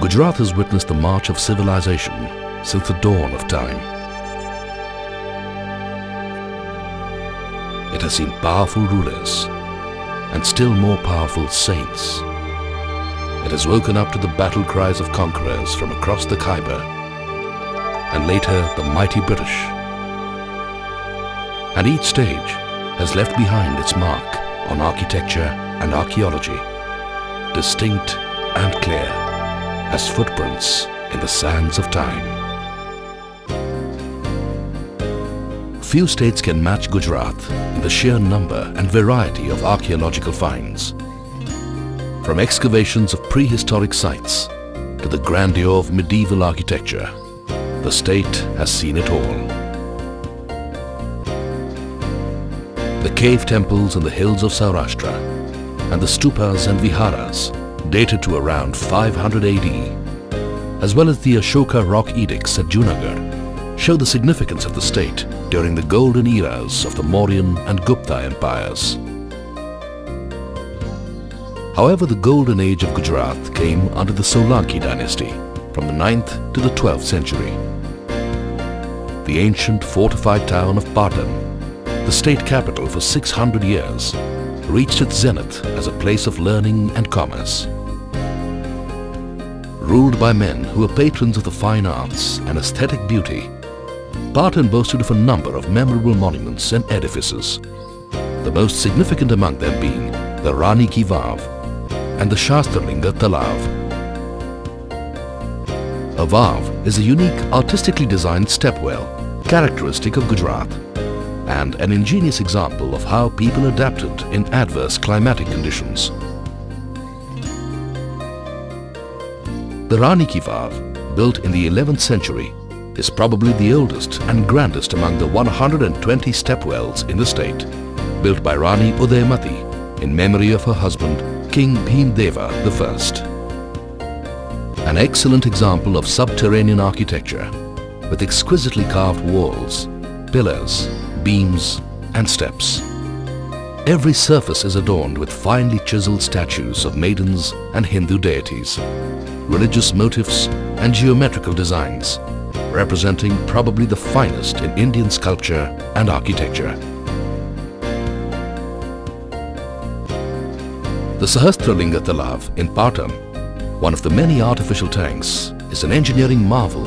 Gujarat has witnessed the march of civilization since the dawn of time. It has seen powerful rulers and still more powerful saints. It has woken up to the battle cries of conquerors from across the Khyber and later the mighty British. And each stage has left behind its mark on architecture and archaeology, distinct and clear as footprints in the sands of time. Few states can match Gujarat in the sheer number and variety of archaeological finds. From excavations of prehistoric sites to the grandeur of medieval architecture, the state has seen it all. The cave temples in the hills of Saurashtra and the stupas and viharas dated to around 500 AD, as well as the Ashoka rock edicts at Junagadh, show the significance of the state during the golden eras of the Mauryan and Gupta empires. However, the golden age of Gujarat came under the Solanki dynasty from the 9th to the 12th century. The ancient fortified town of Patan, the state capital for 600 years, reached its zenith as a place of learning and commerce. Ruled by men who were patrons of the fine arts and aesthetic beauty, Patan boasted of a number of memorable monuments and edifices, the most significant among them being the Rani Ki Vav and the Shastralinga Talav. A vav is a unique artistically designed stepwell characteristic of Gujarat and an ingenious example of how people adapted in adverse climatic conditions. The Rani Ki Vav, built in the 11th century, is probably the oldest and grandest among the 120 stepwells in the state, built by Rani Udayamati in memory of her husband King Bhimdeva I. An excellent example of subterranean architecture with exquisitely carved walls, pillars, beams and steps. Every surface is adorned with finely chiseled statues of maidens and Hindu deities, religious motifs and geometrical designs, representing probably the finest in Indian sculpture and architecture. The Sahasralinga Talav in Patan, one of the many artificial tanks, is an engineering marvel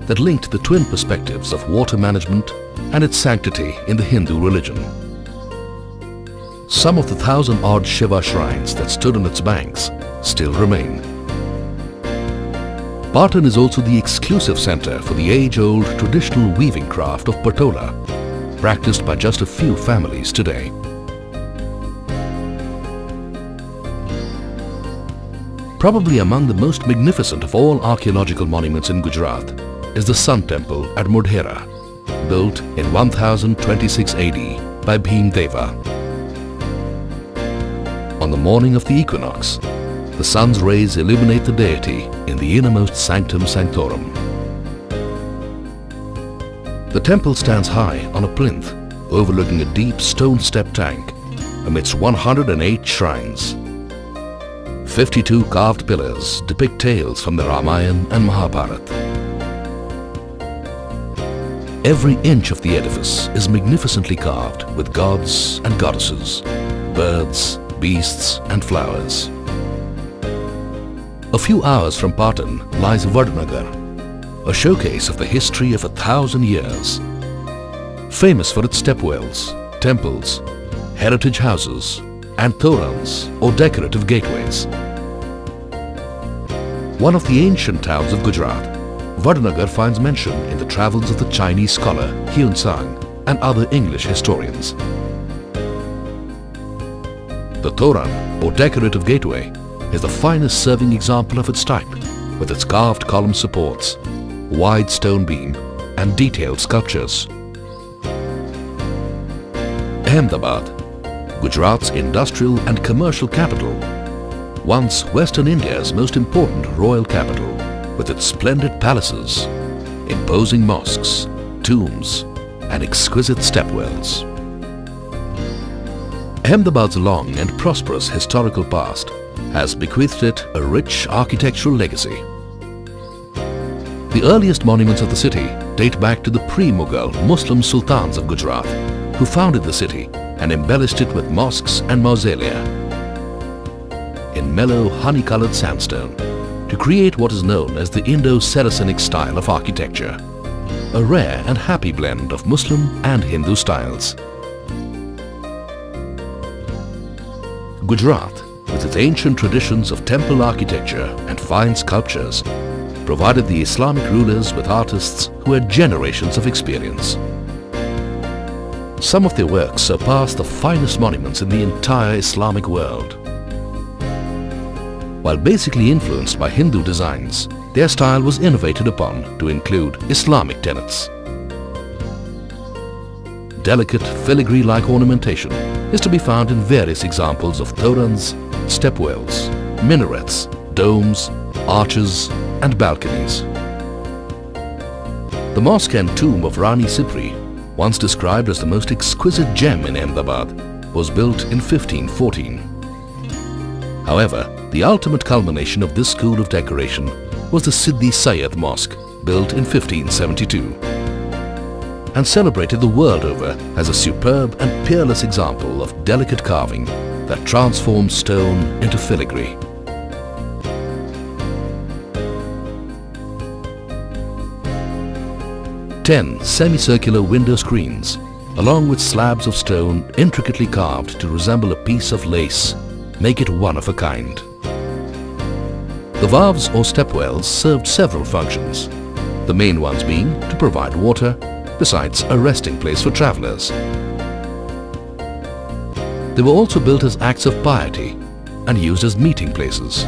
that linked the twin perspectives of water management and its sanctity in the Hindu religion. Some of the 1,000-odd Shiva shrines that stood on its banks still remain. Patan is also the exclusive center for the age-old traditional weaving craft of patola, practiced by just a few families today. Probably among the most magnificent of all archaeological monuments in Gujarat is the Sun Temple at Modhera, built in 1026 AD by Bhimdeva. On the morning of the equinox, the sun's rays illuminate the deity in the innermost sanctum sanctorum. The temple stands high on a plinth overlooking a deep stone-step tank amidst 108 shrines. 52 carved pillars depict tales from the Ramayana and Mahabharata. Every inch of the edifice is magnificently carved with gods and goddesses, birds, beasts and flowers. A few hours from Patan lies Vadnagar, a showcase of the history of 1,000 years. Famous for its stepwells, temples, heritage houses and torans or decorative gateways. One of the ancient towns of Gujarat, Vadnagar finds mention in the travels of the Chinese scholar Hyun Sang and other English historians. The toran or decorative gateway is the finest serving example of its type, with its carved column supports, wide stone beam and detailed sculptures. Ahmedabad, Gujarat's industrial and commercial capital, once Western India's most important royal capital, with its splendid palaces, imposing mosques, tombs and exquisite stepwells. Ahmedabad's long and prosperous historical past has bequeathed it a rich architectural legacy. The earliest monuments of the city date back to the pre-Mughal Muslim sultans of Gujarat, who founded the city and embellished it with mosques and mausolea in mellow honey-colored sandstone to create what is known as the Indo-Saracenic style of architecture, a rare and happy blend of Muslim and Hindu styles. Gujarat, with its ancient traditions of temple architecture and fine sculptures, provided the Islamic rulers with artists who had generations of experience. Some of their works surpass the finest monuments in the entire Islamic world. While basically influenced by Hindu designs, their style was innovated upon to include Islamic tenets. Delicate filigree-like ornamentation is to be found in various examples of torans, stepwells, minarets, domes, arches and balconies. The mosque and tomb of Rani Sipri, once described as the most exquisite gem in Ahmedabad, was built in 1514. However, the ultimate culmination of this school of decoration was the Siddhi Sayyid Mosque, built in 1572, and celebrated the world over as a superb and peerless example of delicate carving that transforms stone into filigree. Ten semicircular window screens, along with slabs of stone intricately carved to resemble a piece of lace, make it one of a kind. The valves or stepwells served several functions, the main ones being to provide water, besides a resting place for travellers. They were also built as acts of piety and used as meeting places.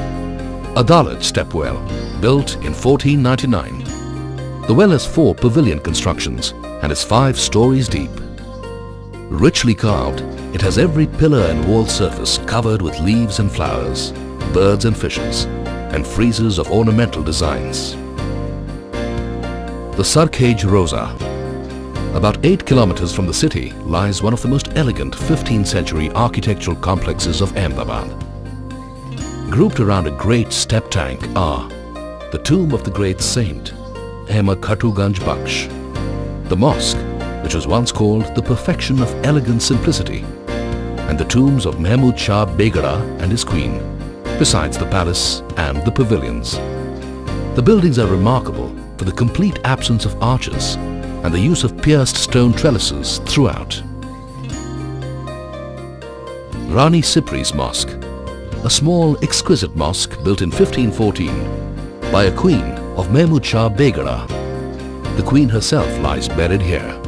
Adalat stepwell, built in 1499. The well has 4 pavilion constructions and is 5 stories deep. Richly carved, it has every pillar and wall surface covered with leaves and flowers, birds and fishes, and friezes of ornamental designs. The Sarkhej Roza. About 8 kilometers from the city lies one of the most elegant 15th century architectural complexes of Ahmedabad. Grouped around a great step tank are the tomb of the great saint, Ahmad Khatuganj Baksh, the mosque, which was once called the perfection of elegant simplicity, and the tombs of Mahmud Shah Begada and his queen, besides the palace and the pavilions. The buildings are remarkable for the complete absence of arches and the use of pierced stone trellises throughout. Rani Sipri's Mosque, a small exquisite mosque built in 1514 by a queen of Mahmud Shah Begada. The queen herself lies buried here.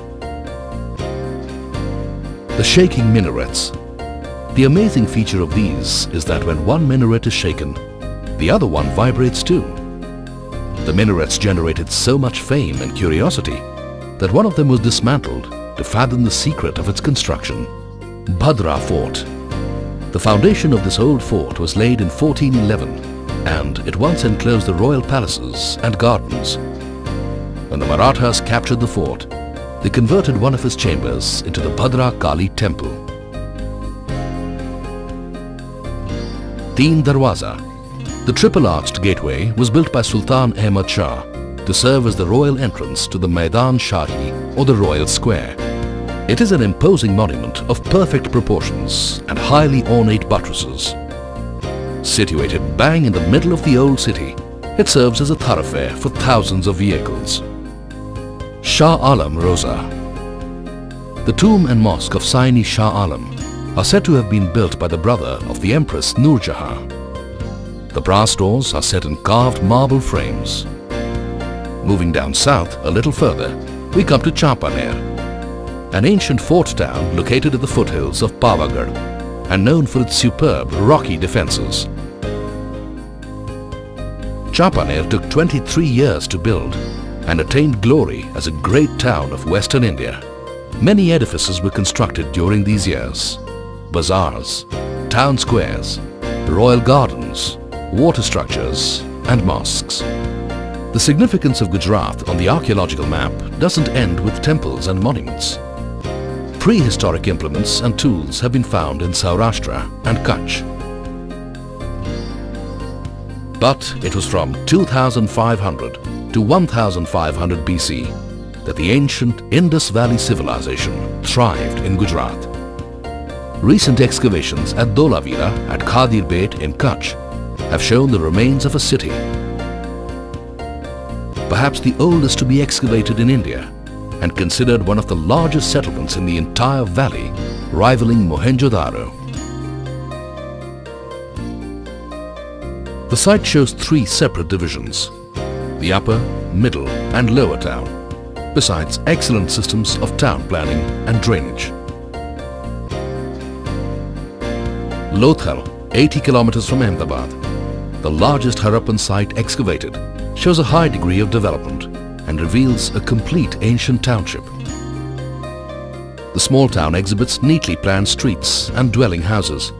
The shaking minarets. The amazing feature of these is that when one minaret is shaken, the other one vibrates too. The minarets generated so much fame and curiosity that one of them was dismantled to fathom the secret of its construction. Bhadra Fort. The foundation of this old fort was laid in 1411 and it once enclosed the royal palaces and gardens. When the Marathas captured the fort, they converted one of its chambers into the Bhadra Kali temple. Teen Darwaza. The triple-arched gateway was built by Sultan Ahmad Shah to serve as the royal entrance to the Maidan Shahi or the Royal Square. It is an imposing monument of perfect proportions and highly ornate buttresses. Situated bang in the middle of the old city, it serves as a thoroughfare for thousands of vehicles. Shah Alam Roza. The tomb and mosque of Saini Shah Alam are said to have been built by the brother of the Empress Noor Jahan. The brass doors are set in carved marble frames. Moving down south a little further, we come to Champaner, an ancient fort town located at the foothills of Pavagadh and known for its superb rocky defences. Champaner took 23 years to build and attained glory as a great town of Western India. Many edifices were constructed during these years: bazaars, town squares, royal gardens, water structures and mosques. The significance of Gujarat on the archaeological map doesn't end with temples and monuments. Prehistoric implements and tools have been found in Saurashtra and Kutch. But it was from 2500 to 1500 BC that the ancient Indus Valley civilization thrived in Gujarat. Recent excavations at Dholavira at Khadir Bait in Kutch have shown the remains of a city, perhaps the oldest to be excavated in India and considered one of the largest settlements in the entire valley, rivaling Mohenjo-daro. The site shows three separate divisions: the upper, middle and lower town, besides excellent systems of town planning and drainage. Lothal, 80 kilometers from Ahmedabad, the largest Harappan site excavated, shows a high degree of development and reveals a complete ancient township. The small town exhibits neatly planned streets and dwelling houses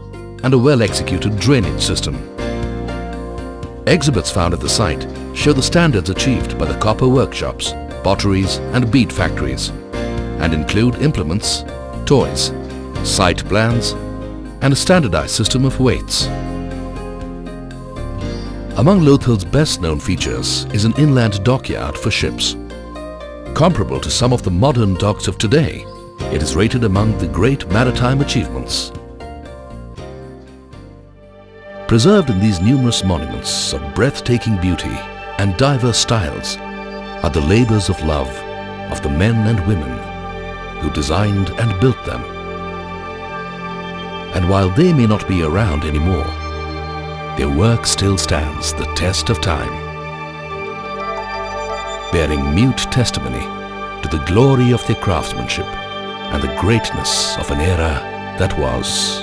and a well-executed drainage system. Exhibits found at the site show the standards achieved by the copper workshops, potteries and bead factories and include implements, toys, site plans and a standardized system of weights. Among Lothal's best-known features is an inland dockyard for ships. Comparable to some of the modern docks of today, it is rated among the great maritime achievements. Preserved in these numerous monuments of breathtaking beauty and diverse styles are the labors of love of the men and women who designed and built them. And while they may not be around anymore, their work still stands the test of time, bearing mute testimony to the glory of their craftsmanship and the greatness of an era that was.